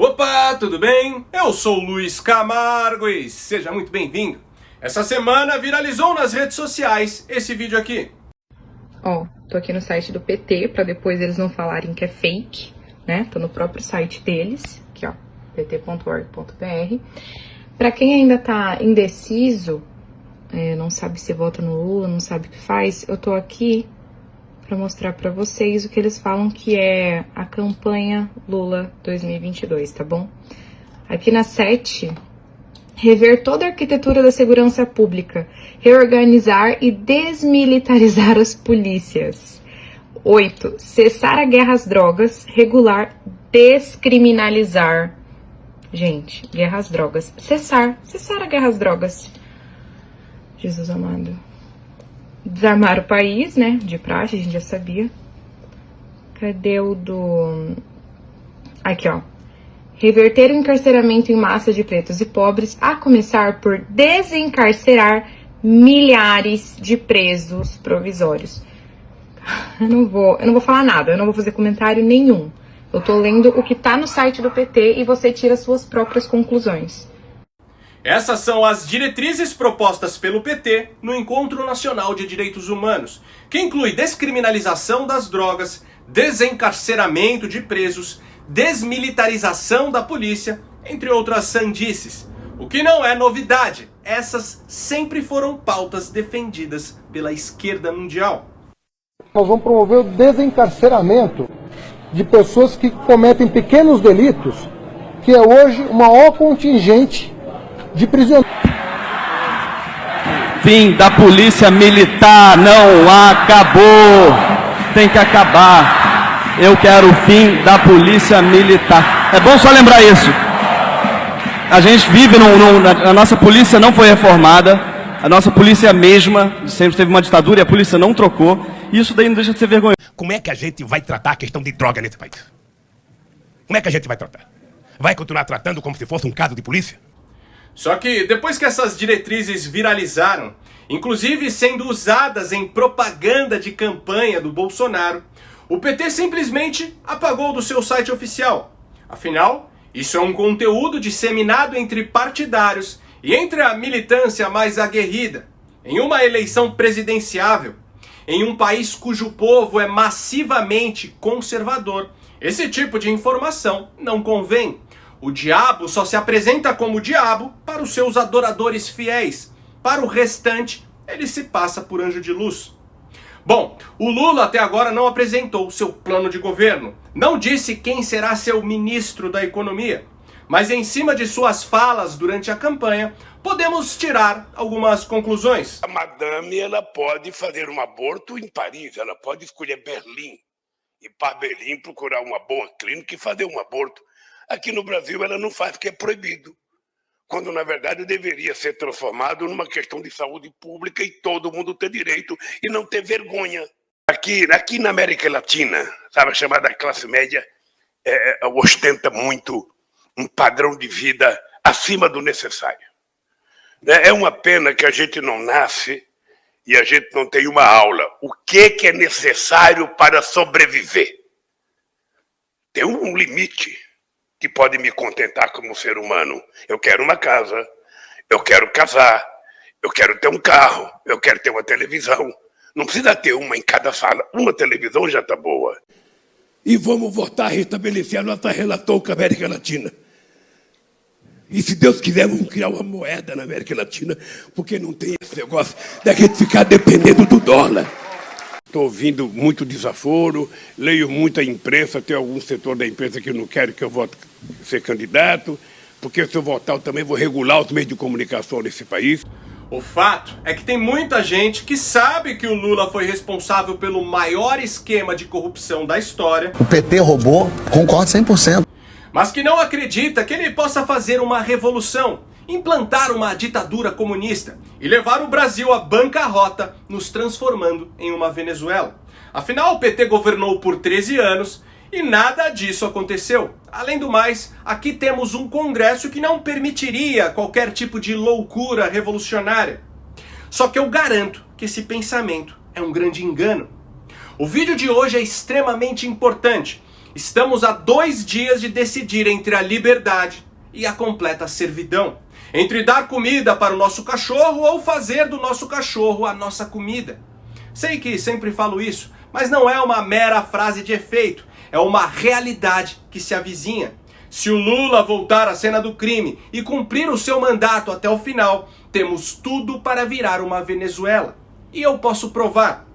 Opa, tudo bem? Eu sou o Luiz Camargo e seja muito bem-vindo. Essa semana viralizou nas redes sociais esse vídeo aqui. Tô aqui no site do PT, pra depois eles não falarem que é fake, né? Tô no próprio site deles, aqui ó, pt.org.br. Pra quem ainda tá indeciso, não sabe se vota no Lula, não sabe o que faz, eu tô aqui pra mostrar pra vocês o que eles falam que é a campanha Lula 2022, tá bom? Aqui na 7, rever toda a arquitetura da segurança pública, reorganizar e desmilitarizar as polícias. 8, cessar a guerra às drogas, regular, descriminalizar. Gente, guerra às drogas. Cessar a guerra às drogas. Jesus amado. Desarmar o país, né? De praxe, a gente já sabia. Cadê o do... Aqui, ó. Reverter o encarceramento em massa de pretos e pobres, a começar por desencarcerar milhares de presos provisórios. Eu não vou falar nada, eu não vou fazer comentário nenhum. Eu tô lendo o que tá no site do PT e você tira suas próprias conclusões. Essas são as diretrizes propostas pelo PT no Encontro Nacional de Direitos Humanos, que inclui descriminalização das drogas, desencarceramento de presos, desmilitarização da polícia, entre outras sandices. O que não é novidade, essas sempre foram pautas defendidas pela esquerda mundial. Nós vamos promover o desencarceramento de pessoas que cometem pequenos delitos, que é hoje o maior contingente de prisioneiros. Fim da polícia militar não acabou. Tem que acabar. Eu quero o fim da polícia militar. É bom só lembrar isso. A gente vive a nossa polícia não foi reformada. A nossa polícia é a mesma. Sempre teve uma ditadura e a polícia não trocou. E isso daí não deixa de ser vergonhoso. Como é que a gente vai tratar a questão de droga nesse país? Como é que a gente vai tratar? Vai continuar tratando como se fosse um caso de polícia? Só que depois que essas diretrizes viralizaram, inclusive sendo usadas em propaganda de campanha do Bolsonaro, o PT simplesmente apagou do seu site oficial. Afinal, isso é um conteúdo disseminado entre partidários e entre a militância mais aguerrida, em uma eleição presidenciável, em um país cujo povo é massivamente conservador. Esse tipo de informação não convém. O diabo só se apresenta como diabo para os seus adoradores fiéis. Para o restante, ele se passa por anjo de luz. Bom, o Lula até agora não apresentou seu plano de governo. Não disse quem será seu ministro da Economia. Mas em cima de suas falas durante a campanha, podemos tirar algumas conclusões. A madame, ela pode fazer um aborto em Paris. Ela pode escolher Berlim. Ir para Berlim, procurar uma boa clínica e fazer um aborto. Aqui no Brasil ela não faz porque é proibido, quando na verdade deveria ser transformado numa questão de saúde pública e todo mundo ter direito e não ter vergonha. Aqui na América Latina, sabe, a chamada classe média ostenta muito um padrão de vida acima do necessário. É uma pena que a gente não nasce e a gente não tem uma aula. O que é necessário para sobreviver? Tem um limite que pode me contentar como ser humano. Eu quero uma casa, eu quero casar, eu quero ter um carro, eu quero ter uma televisão. Não precisa ter uma em cada sala, uma televisão já está boa. E vamos voltar a restabelecer a nossa relação com a América Latina. E se Deus quiser, vamos criar uma moeda na América Latina, porque não tem esse negócio da gente ficar dependendo do dólar. Estou ouvindo muito desaforo, leio muita imprensa, tem algum setor da imprensa que não quer que eu vote ser candidato, porque se eu votar eu também vou regular os meios de comunicação nesse país. O fato é que tem muita gente que sabe que o Lula foi responsável pelo maior esquema de corrupção da história. O PT roubou, concordo 100%. Mas que não acredita que ele possa fazer uma revolução, implantar uma ditadura comunista e levar o Brasil à bancarrota, nos transformando em uma Venezuela. Afinal, o PT governou por 13 anos e nada disso aconteceu. Além do mais, aqui temos um Congresso que não permitiria qualquer tipo de loucura revolucionária. Só que eu garanto que esse pensamento é um grande engano. O vídeo de hoje é extremamente importante Estamos a 2 dias de decidir entre a liberdade e a completa servidão. Entre dar comida para o nosso cachorro ou fazer do nosso cachorro a nossa comida. Sei que sempre falo isso, mas não é uma mera frase de efeito. É uma realidade que se avizinha. Se o Lula voltar à cena do crime e cumprir o seu mandato até o final, temos tudo para virar uma Venezuela. E eu posso provar.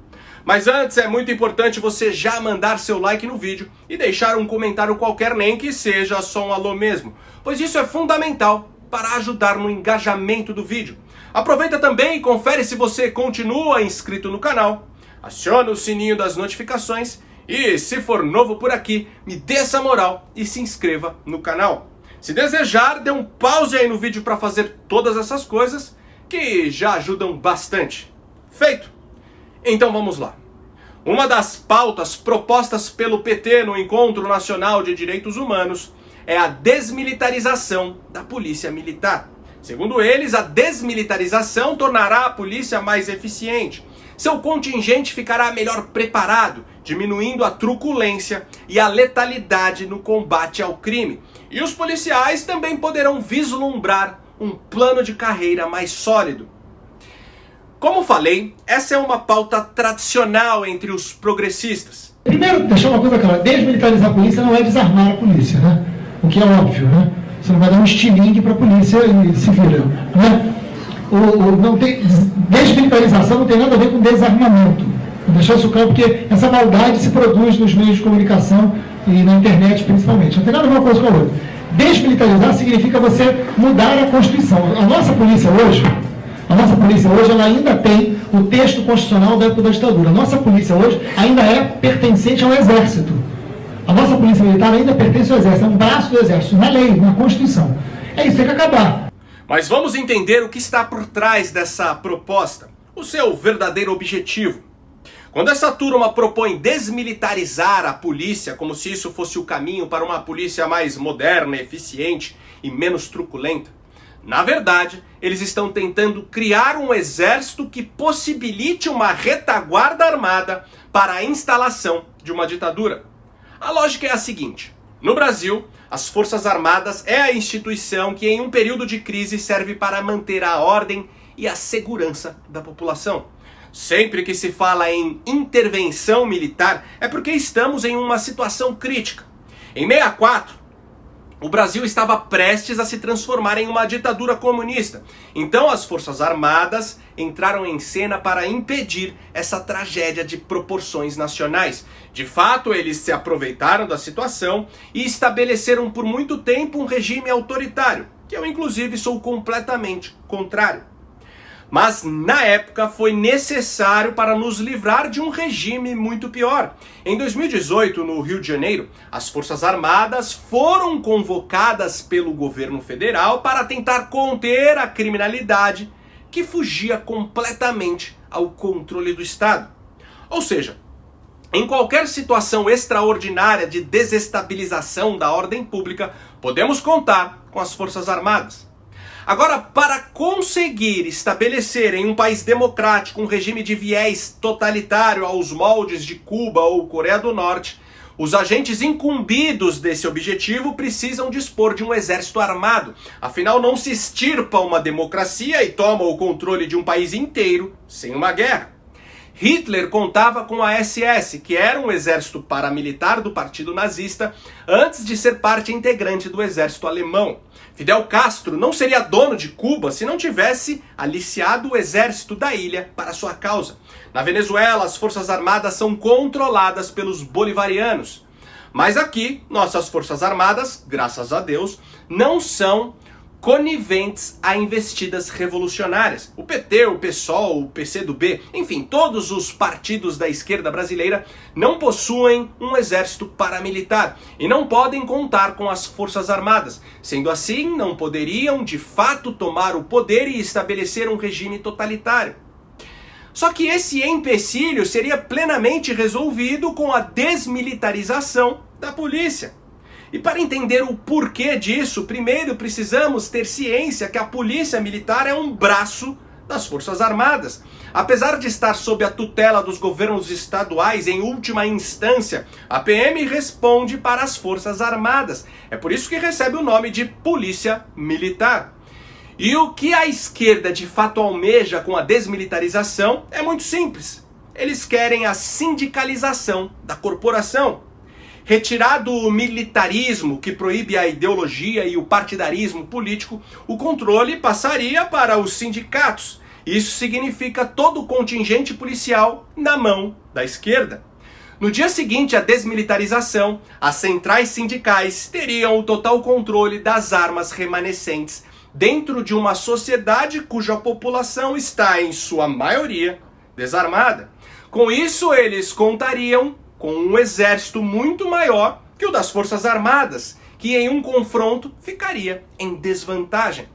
Mas antes é muito importante você já mandar seu like no vídeo e deixar um comentário qualquer, nem que seja só um alô mesmo, pois isso é fundamental para ajudar no engajamento do vídeo. Aproveita também e confere se você continua inscrito no canal, aciona o sininho das notificações e, se for novo por aqui, me dê essa moral e se inscreva no canal. Se desejar, dê um pause aí no vídeo para fazer todas essas coisas que já ajudam bastante. Feito? Então vamos lá. Uma das pautas propostas pelo PT no Encontro Nacional de Direitos Humanos é a desmilitarização da polícia militar. Segundo eles, a desmilitarização tornará a polícia mais eficiente. Seu contingente ficará melhor preparado, diminuindo a truculência e a letalidade no combate ao crime. E os policiais também poderão vislumbrar um plano de carreira mais sólido. Como falei, essa é uma pauta tradicional entre os progressistas. Primeiro, deixar uma coisa clara, desmilitarizar a polícia não é desarmar a polícia, né? O que é óbvio, né? Você não vai dar um estilingue para a polícia e se vira, né? Desmilitarização não tem nada a ver com desarmamento. Vou deixar isso claro, porque essa maldade se produz nos meios de comunicação e na internet principalmente. Não tem nada a ver uma coisa com a outra. Desmilitarizar significa você mudar a Constituição. A nossa polícia hoje ela ainda tem o texto constitucional da época da ditadura. A nossa polícia hoje ainda é pertencente ao Exército. A nossa polícia militar ainda pertence ao Exército, é um braço do Exército, na lei, na Constituição. É isso, tem que acabar. Mas vamos entender o que está por trás dessa proposta, o seu verdadeiro objetivo. Quando essa turma propõe desmilitarizar a polícia, como se isso fosse o caminho para uma polícia mais moderna, eficiente e menos truculenta, na verdade, eles estão tentando criar um exército que possibilite uma retaguarda armada para a instalação de uma ditadura. A lógica é a seguinte: no Brasil, as Forças Armadas é a instituição que em um período de crise serve para manter a ordem e a segurança da população. Sempre que se fala em intervenção militar, é porque estamos em uma situação crítica. Em 1964, o Brasil estava prestes a se transformar em uma ditadura comunista. Então as Forças Armadas entraram em cena para impedir essa tragédia de proporções nacionais. De fato, eles se aproveitaram da situação e estabeleceram por muito tempo um regime autoritário, que eu inclusive sou completamente contrário. Mas na época foi necessário para nos livrar de um regime muito pior. Em 2018, no Rio de Janeiro, as Forças Armadas foram convocadas pelo governo federal para tentar conter a criminalidade que fugia completamente ao controle do Estado. Ou seja, em qualquer situação extraordinária de desestabilização da ordem pública, podemos contar com as Forças Armadas. Agora, para conseguir estabelecer em um país democrático um regime de viés totalitário aos moldes de Cuba ou Coreia do Norte, os agentes incumbidos desse objetivo precisam dispor de um exército armado. Afinal, não se extirpa uma democracia e toma o controle de um país inteiro sem uma guerra. Hitler contava com a SS, que era um exército paramilitar do Partido Nazista, antes de ser parte integrante do exército alemão. Fidel Castro não seria dono de Cuba se não tivesse aliciado o exército da ilha para sua causa. Na Venezuela, as forças armadas são controladas pelos bolivarianos. Mas aqui, nossas forças armadas, graças a Deus, não são coniventes a investidas revolucionárias. O PT, o PSOL, o PCdoB, enfim, todos os partidos da esquerda brasileira não possuem um exército paramilitar e não podem contar com as forças armadas. Sendo assim, não poderiam de fato tomar o poder e estabelecer um regime totalitário. Só que esse empecilho seria plenamente resolvido com a desmilitarização da polícia. E para entender o porquê disso, primeiro precisamos ter ciência que a polícia militar é um braço das Forças Armadas. Apesar de estar sob a tutela dos governos estaduais em última instância, a PM responde para as Forças Armadas. É por isso que recebe o nome de Polícia Militar. E o que a esquerda de fato almeja com a desmilitarização é muito simples. Eles querem a sindicalização da corporação. Retirado o militarismo que proíbe a ideologia e o partidarismo político, o controle passaria para os sindicatos. Isso significa todo o contingente policial na mão da esquerda. No dia seguinte à desmilitarização, as centrais sindicais teriam o total controle das armas remanescentes dentro de uma sociedade cuja população está, em sua maioria, desarmada. Com isso, eles contariam com um exército muito maior que o das Forças Armadas, que em um confronto ficaria em desvantagem.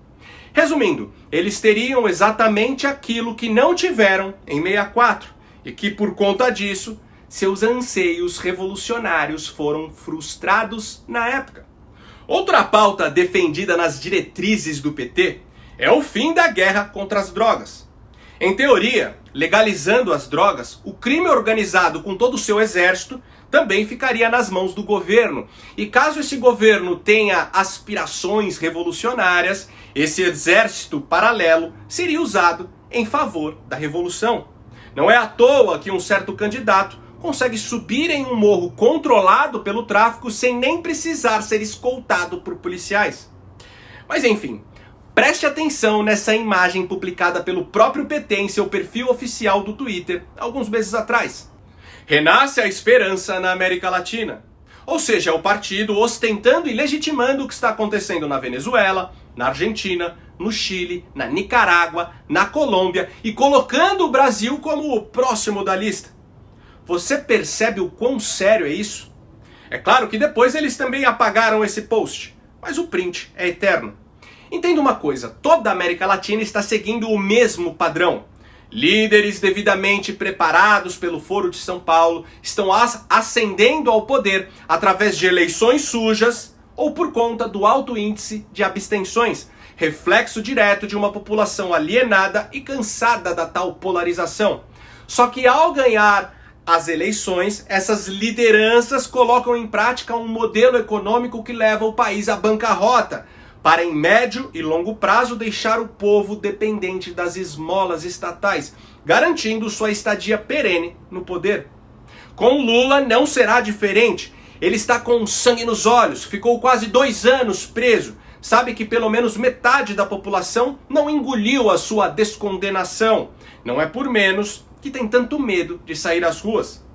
Resumindo, eles teriam exatamente aquilo que não tiveram em 64 e que, por conta disso, seus anseios revolucionários foram frustrados na época. Outra pauta defendida nas diretrizes do PT é o fim da guerra contra as drogas. Em teoria, legalizando as drogas, o crime organizado com todo o seu exército também ficaria nas mãos do governo. E caso esse governo tenha aspirações revolucionárias, esse exército paralelo seria usado em favor da revolução. Não é à toa que um certo candidato consegue subir em um morro controlado pelo tráfico sem nem precisar ser escoltado por policiais. Mas enfim, preste atenção nessa imagem publicada pelo próprio PT em seu perfil oficial do Twitter alguns meses atrás. Renasce a esperança na América Latina. Ou seja, é o partido ostentando e legitimando o que está acontecendo na Venezuela, na Argentina, no Chile, na Nicarágua, na Colômbia e colocando o Brasil como o próximo da lista. Você percebe o quão sério é isso? É claro que depois eles também apagaram esse post, mas o print é eterno. Entenda uma coisa, toda a América Latina está seguindo o mesmo padrão. Líderes devidamente preparados pelo Foro de São Paulo estão ascendendo ao poder através de eleições sujas ou por conta do alto índice de abstenções, reflexo direto de uma população alienada e cansada da tal polarização. Só que ao ganhar as eleições, essas lideranças colocam em prática um modelo econômico que leva o país à bancarrota, para em médio e longo prazo deixar o povo dependente das esmolas estatais, garantindo sua estadia perene no poder. Com Lula não será diferente. Ele está com sangue nos olhos, ficou quase 2 anos preso, sabe que pelo menos metade da população não engoliu a sua descondenação. Não é por menos que tem tanto medo de sair às ruas.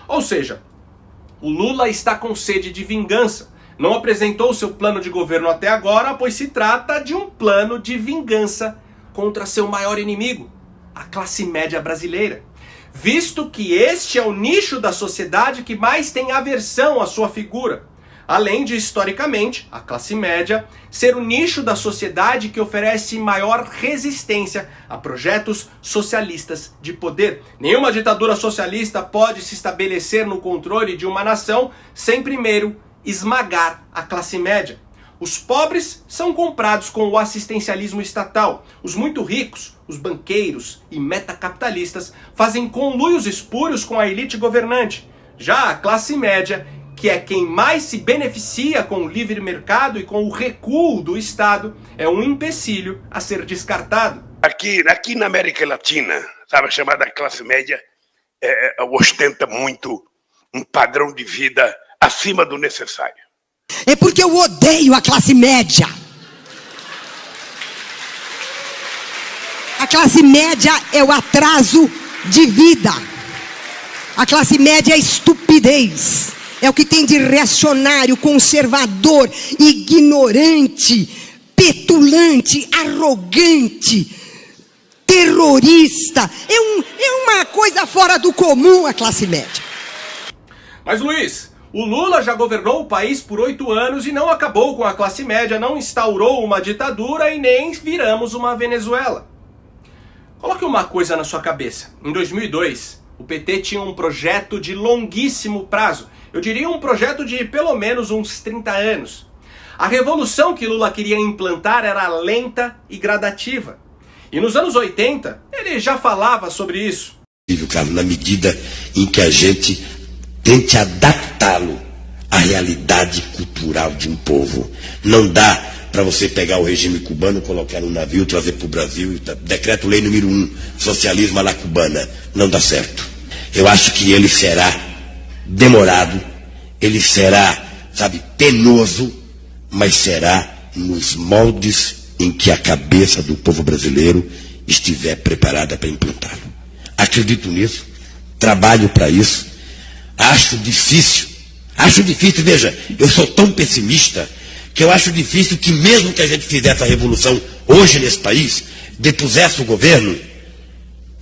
Ou seja, o Lula está com sede de vingança. Não apresentou seu plano de governo até agora, pois se trata de um plano de vingança contra seu maior inimigo, a classe média brasileira. Visto que este é o nicho da sociedade que mais tem aversão à sua figura, além de, historicamente, a classe média ser o nicho da sociedade que oferece maior resistência a projetos socialistas de poder. Nenhuma ditadura socialista pode se estabelecer no controle de uma nação sem primeiro esmagar a classe média. Os pobres são comprados com o assistencialismo estatal. Os muito ricos, os banqueiros e metacapitalistas fazem conluios espúrios com a elite governante. Já a classe média, que é quem mais se beneficia com o livre mercado e com o recuo do Estado, é um empecilho a ser descartado. Aqui na América Latina, sabe, a chamada classe média ostenta muito um padrão de vida acima do necessário. É porque eu odeio a classe média. A classe média é o atraso de vida. A classe média é a estupidez. É o que tem de reacionário, conservador, ignorante, petulante, arrogante, terrorista. É uma coisa fora do comum a classe média. Mas Luiz, o Lula já governou o país por 8 anos e não acabou com a classe média, não instaurou uma ditadura e nem viramos uma Venezuela. Coloque uma coisa na sua cabeça. Em 2002, o PT tinha um projeto de longuíssimo prazo. Eu diria um projeto de pelo menos uns 30 anos. A revolução que Lula queria implantar era lenta e gradativa. E nos anos 80, ele já falava sobre isso. Carlos, na medida em que a gente tente adaptá-lo à realidade cultural de um povo. Não dá para você pegar o regime cubano, colocar no navio, trazer para o Brasil, decreto-lei número 1, socialismo à la cubana. Não dá certo. Eu acho que ele será demorado, ele será, penoso, mas será nos moldes em que a cabeça do povo brasileiro estiver preparada para implantá-lo. Acredito nisso, trabalho para isso, acho difícil, veja, eu sou tão pessimista que eu acho difícil que mesmo que a gente fizesse a revolução hoje nesse país, depusesse o governo,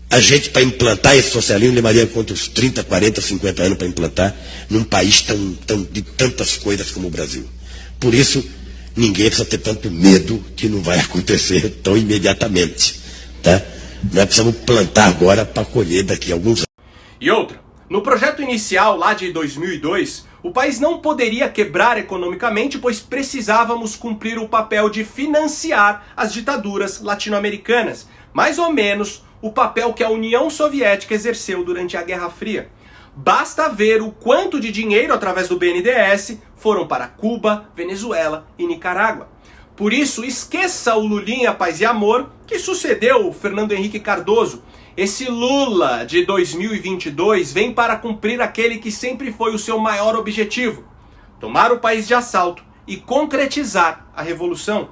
a gente para implantar esse socialismo levaria quantos 30, 40, 50 anos para implantar num país de tantas coisas como o Brasil. Por isso, ninguém precisa ter tanto medo que não vai acontecer tão imediatamente, tá? Nós precisamos plantar agora para colher daqui a alguns anos. E outra, no projeto inicial lá de 2002, o país não poderia quebrar economicamente, pois precisávamos cumprir o papel de financiar as ditaduras latino-americanas, mais ou menos o papel que a União Soviética exerceu durante a Guerra Fria. Basta ver o quanto de dinheiro através do BNDES foram para Cuba, Venezuela e Nicarágua. Por isso, esqueça o Lulinha Paz e Amor, que sucedeu o Fernando Henrique Cardoso. Esse Lula de 2022 vem para cumprir aquele que sempre foi o seu maior objetivo: tomar o país de assalto e concretizar a revolução.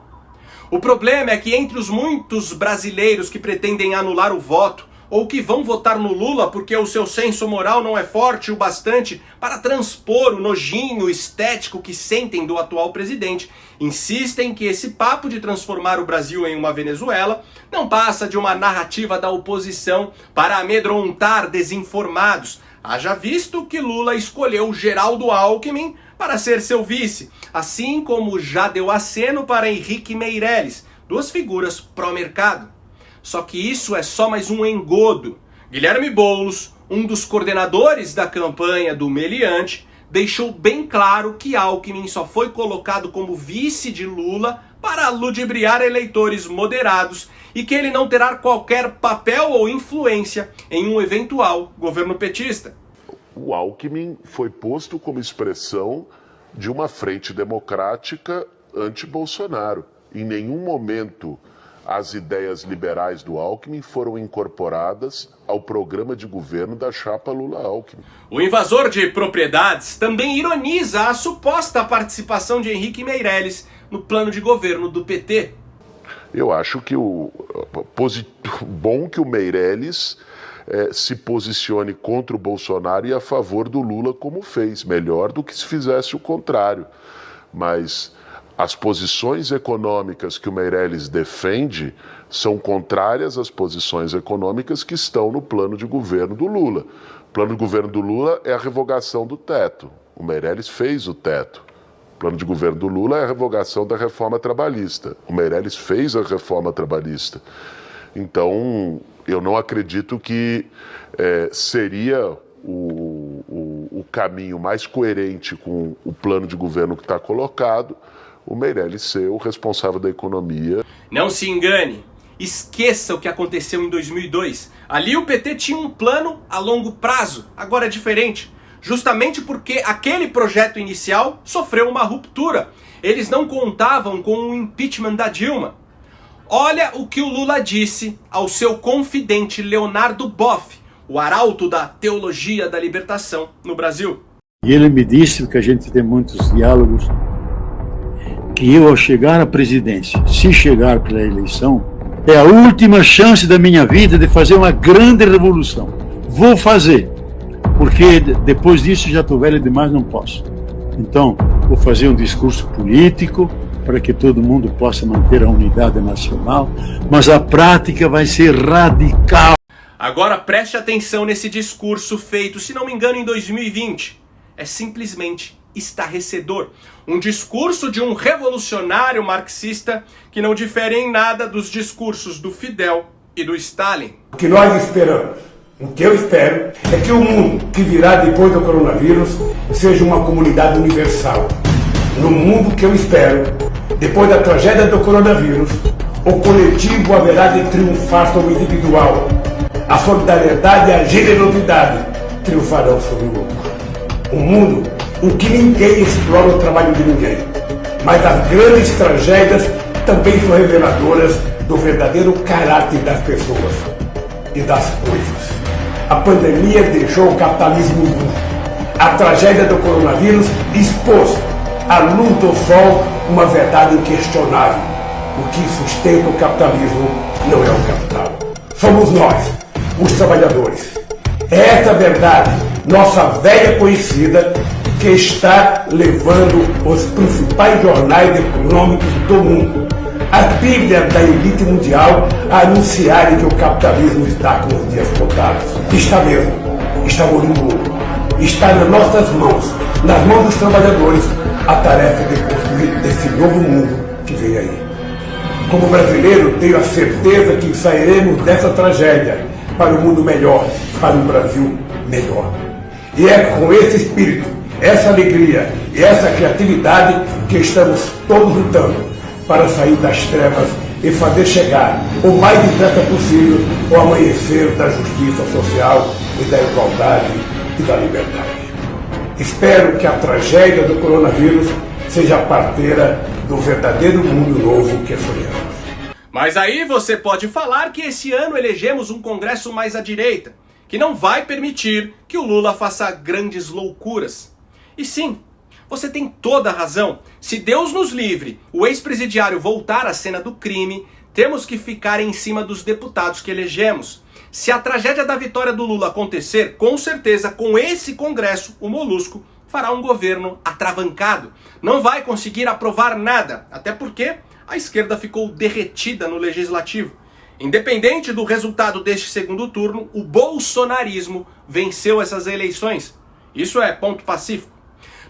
O problema é que entre os muitos brasileiros que pretendem anular o voto, ou que vão votar no Lula porque o seu senso moral não é forte o bastante para transpor o nojinho estético que sentem do atual presidente, insistem que esse papo de transformar o Brasil em uma Venezuela não passa de uma narrativa da oposição para amedrontar desinformados. Haja visto que Lula escolheu Geraldo Alckmin para ser seu vice, assim como já deu aceno para Henrique Meirelles, duas figuras pró-mercado. Só que isso é só mais um engodo. Guilherme Boulos, um dos coordenadores da campanha do meliante, deixou bem claro que Alckmin só foi colocado como vice de Lula para ludibriar eleitores moderados e que ele não terá qualquer papel ou influência em um eventual governo petista. O Alckmin foi posto como expressão de uma frente democrática anti-Bolsonaro. Em nenhum momento as ideias liberais do Alckmin foram incorporadas ao programa de governo da chapa Lula-Alckmin. O invasor de propriedades também ironiza a suposta participação de Henrique Meirelles no plano de governo do PT. Eu acho que bom que o Meirelles se posicione contra o Bolsonaro e a favor do Lula como fez, melhor do que se fizesse o contrário. Mas as posições econômicas que o Meirelles defende são contrárias às posições econômicas que estão no plano de governo do Lula. O plano de governo do Lula é a revogação do teto. O Meirelles fez o teto. O plano de governo do Lula é a revogação da reforma trabalhista. O Meirelles fez a reforma trabalhista. Então, eu não acredito que seria o caminho mais coerente com o plano de governo que está colocado o Meirelles ser o responsável da economia. Não se engane, esqueça o que aconteceu em 2002. Ali o PT tinha um plano a longo prazo, agora é diferente. Justamente porque aquele projeto inicial sofreu uma ruptura. Eles não contavam com o impeachment da Dilma. Olha o que o Lula disse ao seu confidente Leonardo Boff, o arauto da teologia da libertação no Brasil. E ele me disse que a gente tem muitos diálogos, que eu, ao chegar à presidência, se chegar pela eleição, é a última chance da minha vida de fazer uma grande revolução. Vou fazer, porque depois disso já estou velho demais, não posso. Então, vou fazer um discurso político para que todo mundo possa manter a unidade nacional, mas a prática vai ser radical. Agora preste atenção nesse discurso feito, se não me engano, em 2020. É simplesmente estarrecedor. Um discurso de um revolucionário marxista que não difere em nada dos discursos do Fidel e do Stalin. O que nós esperamos, o que eu espero, é que o mundo que virá depois do coronavírus seja uma comunidade universal. No mundo que eu espero, depois da tragédia do coronavírus, O coletivo haverá de triunfar sobre o individual. A solidariedade e a generosidade triunfarão sobre o lucro. Um mundo em que ninguém explora o trabalho de ninguém. Mas as grandes tragédias também são reveladoras do verdadeiro caráter das pessoas e das coisas. A pandemia deixou o capitalismo nu. A tragédia do coronavírus expôs à luz do sol uma verdade inquestionável. O que sustenta o capitalismo não é o capital. Somos nós, os trabalhadores. É essa verdade, nossa velha conhecida, que está levando os principais jornais econômicos do mundo, a Bíblia da elite mundial, a anunciarem que o capitalismo está com os dias contados. Está mesmo, está morindo. Está nas nossas mãos, nas mãos dos trabalhadores, a tarefa de construir esse novo mundo que vem aí. Como brasileiro, tenho a certeza que sairemos dessa tragédia para um mundo melhor, para um Brasil melhor. E é com esse espírito, essa alegria e essa criatividade que estamos todos lutando para sair das trevas e fazer chegar o mais depressa possível o amanhecer da justiça social e da igualdade e da liberdade. Espero que a tragédia do coronavírus seja a parteira do verdadeiro mundo novo que sonhamos. Mas aí você pode falar que esse ano elegemos um Congresso mais à direita, que não vai permitir que o Lula faça grandes loucuras. E sim, você tem toda a razão. Se Deus nos livre, o ex-presidiário voltar à cena do crime, temos que ficar em cima dos deputados que elegemos. Se a tragédia da vitória do Lula acontecer, com certeza, com esse Congresso, o Molusco fará um governo atravancado. Não vai conseguir aprovar nada, até porque a esquerda ficou derretida no Legislativo. Independente do resultado deste segundo turno, o bolsonarismo venceu essas eleições. Isso é ponto pacífico.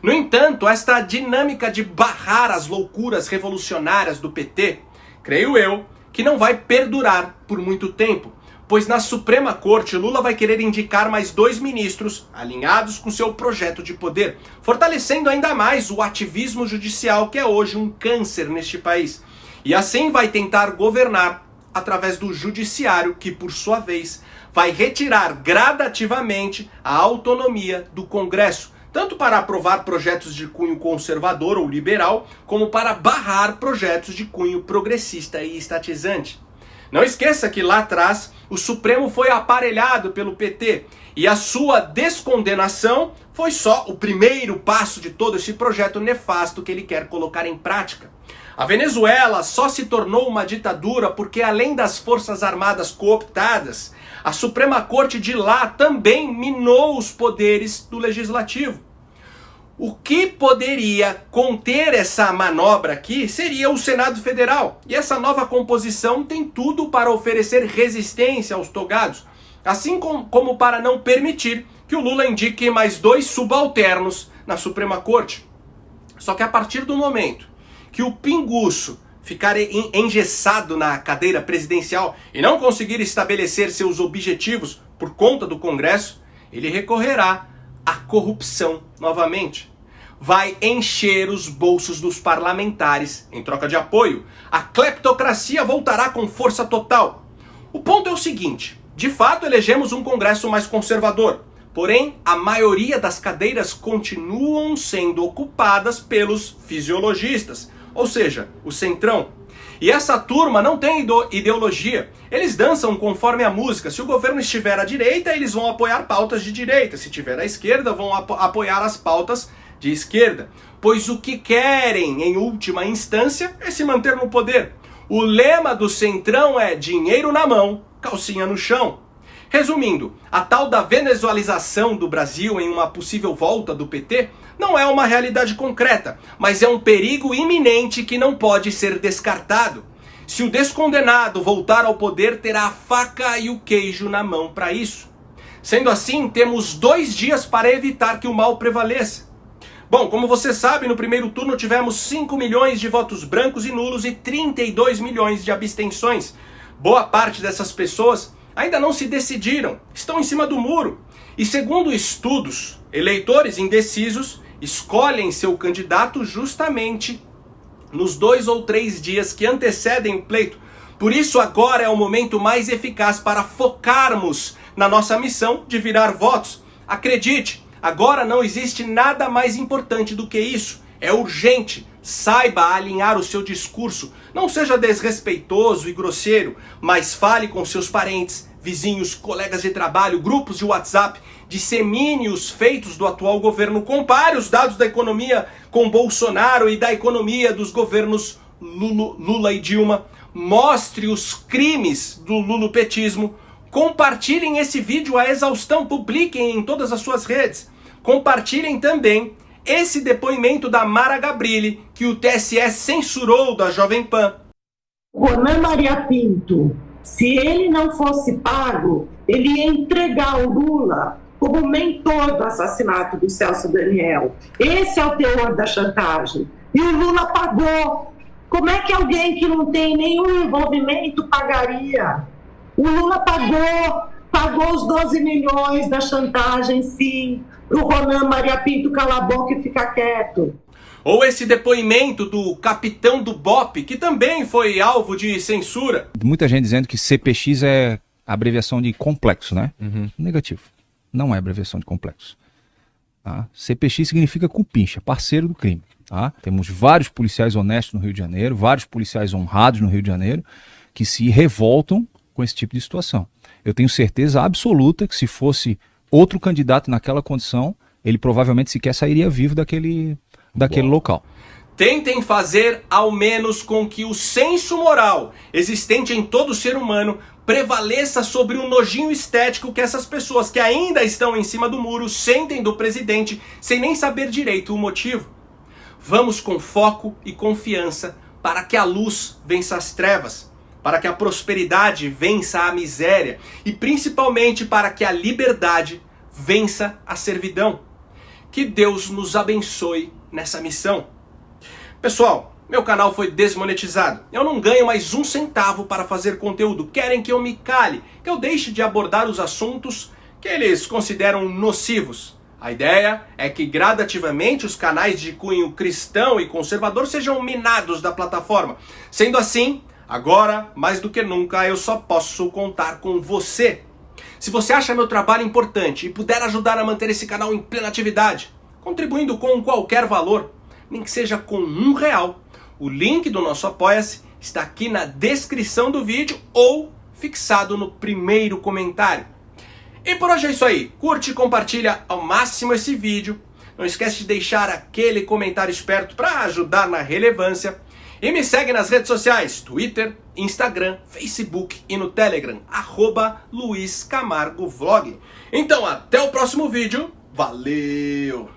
No entanto, esta dinâmica de barrar as loucuras revolucionárias do PT, creio eu, que não vai perdurar por muito tempo, pois na Suprema Corte Lula vai querer indicar mais 2 ministros alinhados com seu projeto de poder, fortalecendo ainda mais o ativismo judicial que é hoje um câncer neste país. E assim vai tentar governar através do judiciário que, por sua vez, vai retirar gradativamente a autonomia do Congresso, tanto para aprovar projetos de cunho conservador ou liberal, como para barrar projetos de cunho progressista e estatizante. Não esqueça que lá atrás o Supremo foi aparelhado pelo PT e a sua descondenação foi só o primeiro passo de todo esse projeto nefasto que ele quer colocar em prática. A Venezuela só se tornou uma ditadura porque, além das forças armadas cooptadas, a Suprema Corte de lá também minou os poderes do Legislativo. O que poderia conter essa manobra aqui seria o Senado Federal. E essa nova composição tem tudo para oferecer resistência aos togados, assim como para não permitir que o Lula indique mais 2 subalternos na Suprema Corte. Só que a partir do momento que o pinguço ficar engessado na cadeira presidencial e não conseguir estabelecer seus objetivos por conta do Congresso, ele recorrerá à corrupção novamente. Vai encher os bolsos dos parlamentares em troca de apoio. A cleptocracia voltará com força total. O ponto é o seguinte: de fato elegemos um Congresso mais conservador, porém a maioria das cadeiras continuam sendo ocupadas pelos fisiologistas, ou seja, o centrão. E essa turma não tem ideologia. Eles dançam conforme a música. Se o governo estiver à direita, eles vão apoiar pautas de direita. Se estiver à esquerda, vão apoiar as pautas de esquerda. Pois o que querem, em última instância, é se manter no poder. O lema do centrão é dinheiro na mão, calcinha no chão. Resumindo, a tal da venezualização do Brasil em uma possível volta do PT não é uma realidade concreta, mas é um perigo iminente que não pode ser descartado. Se o descondenado voltar ao poder, terá a faca e o queijo na mão para isso. Sendo assim, temos 2 dias para evitar que o mal prevaleça. Bom, como você sabe, no primeiro turno tivemos 5 milhões de votos brancos e nulos e 32 milhões de abstenções. Boa parte dessas pessoas ainda não se decidiram, estão em cima do muro. E segundo estudos, eleitores indecisos escolhem seu candidato justamente nos 2 ou 3 dias que antecedem o pleito, Por isso agora é o momento mais eficaz para focarmos na nossa missão de virar votos. Acredite, agora não existe nada mais importante do que isso. É urgente. Saiba alinhar o seu discurso. Não seja desrespeitoso e grosseiro, mas fale com seus parentes, vizinhos, colegas de trabalho, grupos de WhatsApp. Dissemine os feitos do atual governo. Compare os dados da economia com Bolsonaro e da economia dos governos Lula e Dilma. Mostre os crimes do lulopetismo. Compartilhem esse vídeo à exaustão. Publiquem em todas as suas redes. Compartilhem também esse depoimento da Mara Gabrilli, que o TSE censurou da Jovem Pan. Ronan Maria Pinto, se ele não fosse pago, ele ia entregar o Lula como mentor do assassinato do Celso Daniel. Esse é o teor da chantagem. E o Lula pagou. Como é que alguém que não tem nenhum envolvimento pagaria? O Lula pagou os 12 milhões da chantagem, sim. O Ronan Maria Pinto cala a boca e fica quieto. Ou esse depoimento do capitão do BOPE, que também foi alvo de censura. Muita gente dizendo que CPX é abreviação de complexo, né? Negativo. Não é abreviação de complexo. Tá? CPX significa cupincha, parceiro do crime. Tá? Temos vários policiais honestos no Rio de Janeiro, vários policiais honrados no Rio de Janeiro, que se revoltam com esse tipo de situação. Eu tenho certeza absoluta que se fosse outro candidato naquela condição, ele provavelmente sequer sairia vivo daquele local. Tentem fazer ao menos com que o senso moral existente em todo ser humano prevaleça sobre o nojinho estético que essas pessoas que ainda estão em cima do muro sentem do presidente sem nem saber direito o motivo. Vamos com foco e confiança para que a luz vença as trevas, para que a prosperidade vença a miséria e principalmente para que a liberdade vença a servidão. Que Deus nos abençoe nessa missão. Pessoal, meu canal foi desmonetizado. Eu não ganho mais um centavo para fazer conteúdo. Querem que eu me cale, que eu deixe de abordar os assuntos que eles consideram nocivos. A ideia é que gradativamente os canais de cunho cristão e conservador sejam minados da plataforma. Sendo assim, agora, mais do que nunca, eu só posso contar com você. Se você acha meu trabalho importante e puder ajudar a manter esse canal em plena atividade, contribuindo com qualquer valor, nem que seja com R$1, o link do nosso Apoia-se está aqui na descrição do vídeo ou fixado no primeiro comentário. E por hoje é isso aí. Curte e compartilha ao máximo esse vídeo. Não esquece de deixar aquele comentário esperto para ajudar na relevância. E me segue nas redes sociais, Twitter, Instagram, Facebook e no Telegram, @LuizCamargoVlog. Então até o próximo vídeo. Valeu!